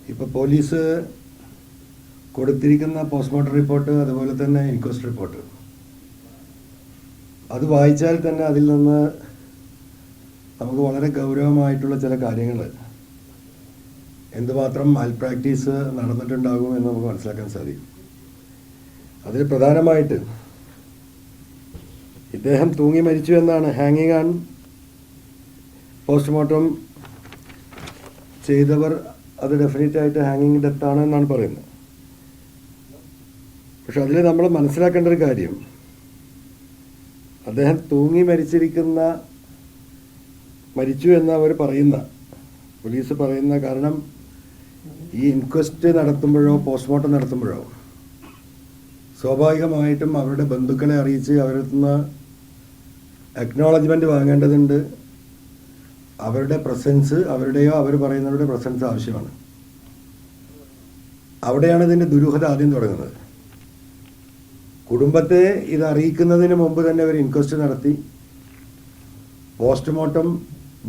ഇപ്പോൾ പോലീസ് കൊടുത്തിരിക്കുന്ന postmortem report, അതുപോലെ തന്നെ ഇൻക്വസ്റ്റ് റിപ്പോർട്ട്, അത് വായിച്ചാൽ തന്നെ അതിൽ നിന്ന് നമുക്ക് വളരെ ഗൗരവമായിട്ടുള്ള ചില കാര്യങ്ങൾ, എന്തുമാത്രം മാൽപ്രാക്ടീസ് നടന്നിട്ടുണ്ടാകും എന്ന് നമുക്ക് മനസ്സിലാക്കാൻ സാധിക്കും. അതിൽ പ്രധാനമായിട്ട് ഇദ്ദേഹം തൂങ്ങി മരിച്ചു എന്നാണ്, ഹാങ്ങിങ് ആൺ പോസ്റ്റ്മോർട്ടം ചെയ്തവർ അത് ഡെഫിനറ്റായിട്ട് ഹാങ്ങിങ് ഡെത്താണ് എന്നാണ് പറയുന്നത്. പക്ഷെ അതിൽ നമ്മൾ മനസ്സിലാക്കേണ്ട ഒരു കാര്യം, അദ്ദേഹം തൂങ്ങി മരിച്ചു എന്ന് അവർ പറയുന്ന, പോലീസ് പറയുന്ന, കാരണം ഈ ഇൻക്വസ്റ്റ് നടത്തുമ്പോഴോ പോസ്റ്റ്മോർട്ടം നടത്തുമ്പോഴോ സ്വാഭാവികമായിട്ടും അവരുടെ ബന്ധുക്കളെ അറിയിച്ച് അവരിൽ നിന്ന് അക്നോളജ്മെൻറ്റ് വാങ്ങേണ്ടതുണ്ട്. അവരുടെ പ്രസൻസ്, അവരുടെയോ അവർ പറയുന്നവരുടെ പ്രസൻസ് ആവശ്യമാണ്. അവിടെയാണ് ഇതിൻ്റെ ദുരൂഹത ആദ്യം തുടങ്ങുന്നത്. കുടുംബത്തെ ഇത് അറിയിക്കുന്നതിന് മുമ്പ് തന്നെ അവർ ഇൻക്വസ്റ്റ് നടത്തി, പോസ്റ്റ്മോർട്ടം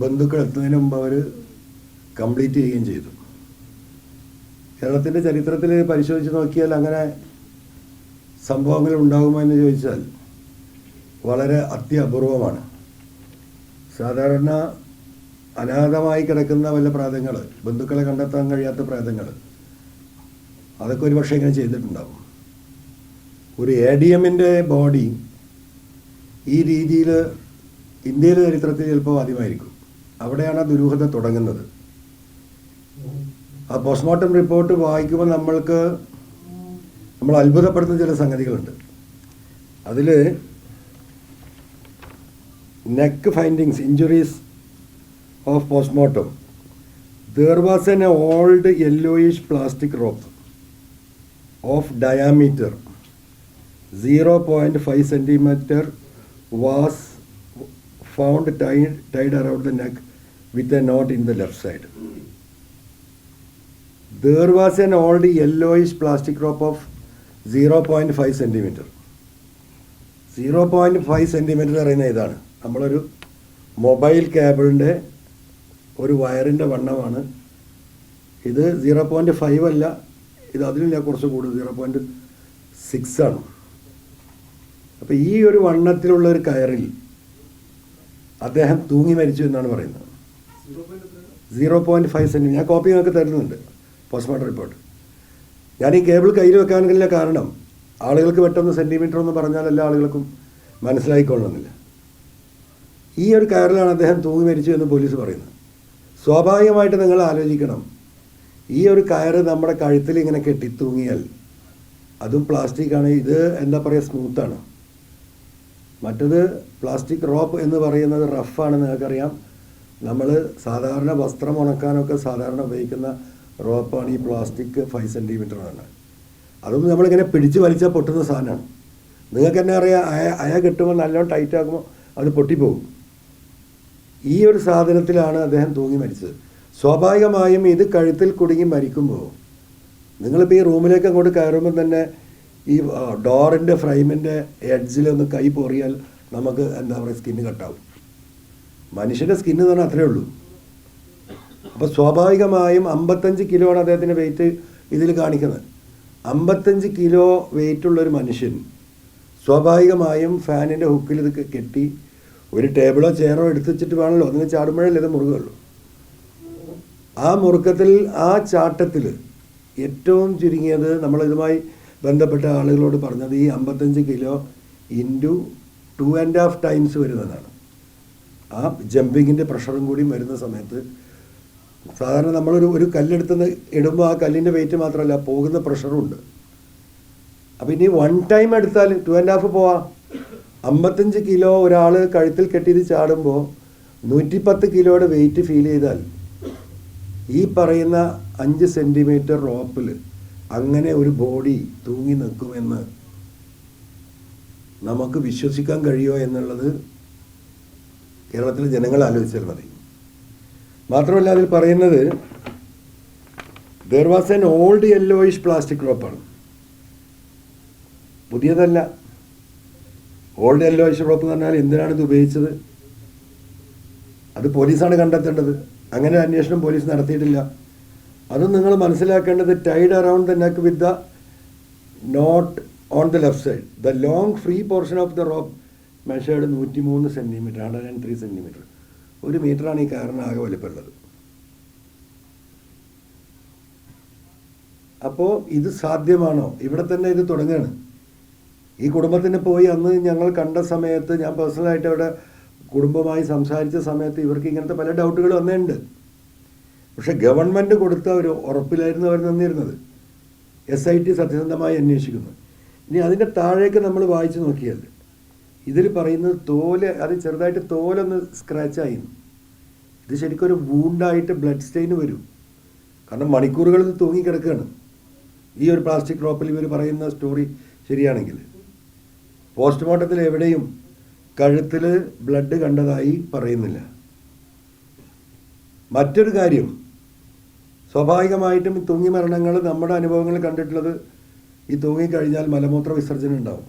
ബന്ധുക്കൾ എത്തുന്നതിന് മുമ്പ് അവർ കംപ്ലീറ്റ് ചെയ്യുകയും ചെയ്തു. കേരളത്തിൻ്റെ ചരിത്രത്തിൽ പരിശോധിച്ച് നോക്കിയാൽ അങ്ങനെ സംഭവങ്ങൾ ഉണ്ടാകുമോ എന്ന് ചോദിച്ചാൽ വളരെ അത്യപൂർവമാണ്. സാധാരണ അനാഥമായി കിടക്കുന്ന വല്ല പ്രേതങ്ങൾ, ബന്ധുക്കളെ കണ്ടെത്താൻ കഴിയാത്ത പ്രേതങ്ങൾ, അതൊക്കെ ഒരു പക്ഷേ ഇങ്ങനെ ചെയ്തിട്ടുണ്ടാകും. ഒരു ADMൻ്റെ ബോഡി ഈ രീതിയിൽ ഇന്ത്യയിലെ ചരിത്രത്തിൽ ചിലപ്പോൾ ആദ്യമായിരിക്കും. അവിടെയാണ് ആ ദുരൂഹത തുടങ്ങുന്നത്. ആ പോസ്റ്റ്മോർട്ടം റിപ്പോർട്ട് വായിക്കുമ്പോൾ നമ്മൾ അത്ഭുതപ്പെടുത്തുന്ന ചില സംഗതികളുണ്ട്. അതിൽ neck findings, injuries of postmortem, there was an old yellowish plastic rope of diameter 0.5 centimeter was found tied around the neck with a knot in the left side. There was an old yellowish plastic rope of 0.5 centimeter. 0.5 centimeter പറയുന്ന ഇതാണ്, നമ്മളൊരു mobile കേബിളിൻ്റെ ഒരു വയറിൻ്റെ വണ്ണമാണ് ഇത്. 0.5 അല്ല, ഇത് അതിലില്ല, കുറച്ച് കൂടുതൽ, 0.6 ആണ്. അപ്പോൾ ഈ ഒരു വണ്ണത്തിലുള്ള ഒരു കയറിൽ അദ്ദേഹം തൂങ്ങി മരിച്ചു എന്നാണ് പറയുന്നത്. 0.5 സെൻറ്റിമീറ്റർ. ഞാൻ കോപ്പി നിങ്ങൾക്ക് തരുന്നുണ്ട്, പോസ്റ്റ്മോർട്ടം റിപ്പോർട്ട്. ഞാൻ ഈ കേബിൾ കയ്യിൽ വെക്കാനുള്ള കാരണം, ആളുകൾക്ക് പെട്ടെന്ന് സെൻറ്റിമീറ്റർ എന്ന് പറഞ്ഞാൽ എല്ലാ ആളുകൾക്കും മനസ്സിലായിക്കൊള്ളണമെന്നില്ല. ഈ ഒരു കയറിലാണ് അദ്ദേഹം തൂങ്ങി മരിച്ചു എന്ന് പോലീസ് പറയുന്നത്. സ്വാഭാവികമായിട്ട് നിങ്ങൾ ആലോചിക്കണം, ഈ ഒരു കയറ് നമ്മുടെ കഴുത്തിൽ ഇങ്ങനെ കെട്ടി തൂങ്ങിയാൽ, അതും പ്ലാസ്റ്റിക്കാണ്, ഇത് എന്താ പറയുക, സ്മൂത്താണ്. മറ്റത് പ്ലാസ്റ്റിക് റോപ്പ് എന്ന് പറയുന്നത് റഫാണ്. നിങ്ങൾക്കറിയാം, നമ്മൾ സാധാരണ വസ്ത്രം ഉണക്കാനൊക്കെ സാധാരണ ഉപയോഗിക്കുന്ന റോപ്പാണ് ഈ പ്ലാസ്റ്റിക് 5 സെൻറ്റിമീറ്റർ ആണ്. അതൊന്നും നമ്മളിങ്ങനെ പിടിച്ച് വലിച്ചാൽ പൊട്ടുന്ന സാധനമാണ്. നിങ്ങൾക്ക് തന്നെ അറിയാം, അയ കെട്ടുമ്പോൾ നല്ലോണം ടൈറ്റ് ആക്കുമ്പോൾ അത് പൊട്ടിപ്പോകും. ഈ ഒരു സാധനത്തിലാണ് അദ്ദേഹം തൂങ്ങി മരിച്ചത്. സ്വാഭാവികമായും ഇത് കഴുത്തിൽ കുടുങ്ങി മരിക്കുമ്പോൾ, നിങ്ങളിപ്പോൾ ഈ റൂമിലേക്ക് അങ്ങോട്ട് കയറുമ്പോൾ തന്നെ ഈ ഡോറിൻ്റെ ഫ്രെയിമിൻ്റെ എഡ്ജിലൊന്ന് കൈ പൊറിയാൽ നമുക്ക് എന്താ പറയുക, സ്കിന്ന് കട്ടാവും. മനുഷ്യൻ്റെ സ്കിന്ന് തന്നെ അത്രയേ ഉള്ളൂ. അപ്പോൾ സ്വാഭാവികമായും 55 കിലോ ആണ് അദ്ദേഹത്തിൻ്റെ വെയിറ്റ് ഇതിൽ കാണിക്കുന്നത്. 55 കിലോ വെയിറ്റുള്ളൊരു മനുഷ്യൻ സ്വാഭാവികമായും ഫാനിൻ്റെ ഹുക്കിൽ ഇത് കെട്ടി ഒരു ടേബിളോ ചെയറോ എടുത്ത് വെച്ചിട്ട് വേണമല്ലോ നിങ്ങൾ ചാടുമ്പോഴല്ലേ ഇത് മുറുകുള്ളൂ. ആ മുറുക്കത്തിൽ, ആ ചാട്ടത്തിൽ ഏറ്റവും ചുരുങ്ങിയത് നമ്മളിതുമായി ബന്ധപ്പെട്ട ആളുകളോട് പറഞ്ഞത് ഈ 55 കിലോ ഇൻറ്റു 2.5 ടൈംസ് വരുന്നതാണ്. ആ ജമ്പിങ്ങിൻ്റെ പ്രഷറും കൂടി വരുന്ന സമയത്ത് സാധാരണ നമ്മളൊരു കല്ലെടുത്ത് ഇടുമ്പോൾ ആ കല്ലിൻ്റെ വെയിറ്റ് മാത്രമല്ല, പോകുന്ന പ്രഷറും ഉണ്ട്. അപ്പോൾ ഇനി 1 ടൈം എടുത്താൽ 2.5 പോവാം. 55 കിലോ ഒരാൾ കഴുത്തിൽ കെട്ടിയത് ചാടുമ്പോൾ 110 കിലോയുടെ വെയിറ്റ് ഫീൽ ചെയ്താൽ ഈ പറയുന്ന 5 സെൻറ്റിമീറ്റർ റോപ്പിൽ അങ്ങനെ ഒരു ബോഡി തൂങ്ങി നിൽക്കുമെന്ന് നമുക്ക് വിശ്വസിക്കാൻ കഴിയുമോ എന്നുള്ളത് കേരളത്തിലെ ജനങ്ങൾ ആലോചിച്ചാൽ മതി. മാത്രമല്ല, അതിൽ പറയുന്നത് there was an old yellowish plastic rope ആണ്, പുതിയതല്ല. ഓൾഡ് യെല്ലോയിഷ് റോപ്പ് എന്ന് പറഞ്ഞാൽ എന്തിനാണ് ഇത് ഉപയോഗിച്ചത്? അത് പോലീസാണ് കണ്ടെത്തേണ്ടത്. അങ്ങനെ അന്വേഷണം പോലീസ് നടത്തിയിട്ടില്ല. അതും നിങ്ങൾ മനസ്സിലാക്കേണ്ടത് tied around the neck with the knot on the left side. The long free portion of the rope measured 103 centimetre, 103 centimetre. 1 മീറ്ററാണ് ഈ കയറിന് ആകെ വലിപ്പമുള്ളത്. അപ്പോൾ ഇത് സാധ്യമാണോ? ഇവിടെ തന്നെ ഇത് തുടങ്ങുകയാണ്. ഈ കുടുംബത്തിന് പോയി അന്ന് ഞങ്ങൾ കണ്ട സമയത്ത്, ഞാൻ പേഴ്സണലായിട്ട് അവിടെ കുടുംബമായി സംസാരിച്ച സമയത്ത് ഇവർക്ക് ഇങ്ങനത്തെ പല ഡൗട്ടുകൾ വന്നിട്ടുണ്ട്. പക്ഷെ ഗവൺമെൻറ് കൊടുത്ത ഒരു ഉറപ്പിലായിരുന്നു അവർ നിന്നിരുന്നത്. SIT സത്യസന്ധമായി അന്വേഷിക്കുന്നു. ഇനി അതിൻ്റെ താഴേക്ക് നമ്മൾ വായിച്ചു നോക്കിയാൽ ഇതിൽ പറയുന്നത് തോല്, അത് ചെറുതായിട്ട് തോലൊന്ന് സ്ക്രാച്ചായി. ഇത് ശരിക്കും ഒരു വൂണ്ടായിട്ട് ബ്ലഡ് സ്റ്റെയിൻ വരും. കാരണം മണിക്കൂറുകളിൽ തൂങ്ങിക്കിടക്കുകയാണ്. ഈ ഒരു പ്ലാസ്റ്റിക് റോപ്പിൽ ഇവർ പറയുന്ന സ്റ്റോറി ശരിയാണെങ്കിൽ പോസ്റ്റ്മോർട്ടത്തിൽ എവിടെയും കഴുത്തിൽ ബ്ലഡ് കണ്ടതായി പറയുന്നില്ല. മറ്റൊരു കാര്യം, സ്വാഭാവികമായിട്ടും തൂങ്ങി മരണങ്ങൾ നമ്മുടെ അനുഭവങ്ങൾ കണ്ടിട്ടുള്ളത് ഈ തൂങ്ങിക്കഴിഞ്ഞാൽ മലമൂത്ര വിസർജനം ഉണ്ടാവും.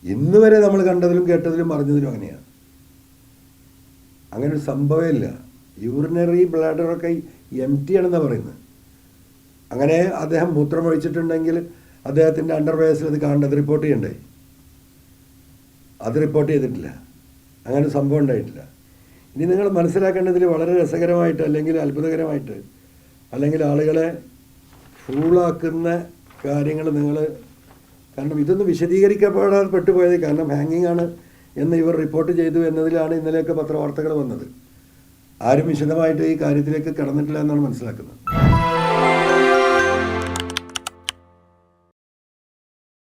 ഇന്ന് വരെ നമ്മൾ കണ്ടതിലും കേട്ടതിലും അറിഞ്ഞതിലും അങ്ങനെയാണ്. അങ്ങനെ ഒരു സംഭവമില്ല. യൂറിനറി ബ്ലാഡറൊക്കെ എംറ്റി ആണെന്നാണ് പറയുന്നത്. അങ്ങനെ അദ്ദേഹം മൂത്രം ഒഴിച്ചിട്ടുണ്ടെങ്കിൽ അദ്ദേഹത്തിൻ്റെ അണ്ടർവെയർസിൽ അത് കാണേണ്ടത് റിപ്പോർട്ട് ചെയ്യണ്ടേ? അത് റിപ്പോർട്ട് ചെയ്തിട്ടില്ല. അങ്ങനെ ഒരു സംഭവം ഉണ്ടായിട്ടില്ല. ഇനി നിങ്ങൾ മനസ്സിലാക്കേണ്ടതിൽ വളരെ രസകരമായിട്ട്, അല്ലെങ്കിൽ അത്ഭുതകരമായിട്ട്, അല്ലെങ്കിൽ ആളുകളെ ഫൂളാക്കുന്ന കാര്യങ്ങൾ നിങ്ങൾ, കാരണം ഇതൊന്നും വിശദീകരിക്കപ്പെടാതെ പെട്ടുപോയത്. കാരണം ഹാങ്ങിങ് ആണ് എന്ന് ഇവർ റിപ്പോർട്ട് ചെയ്തു എന്നതിലാണ് ഇന്നലെയൊക്കെ പത്രവാർത്തകൾ വന്നത്. ആരും വിശദമായിട്ട് ഈ കാര്യത്തിലേക്ക് കടന്നിട്ടില്ല എന്നാണ് മനസ്സിലാക്കുന്നത്.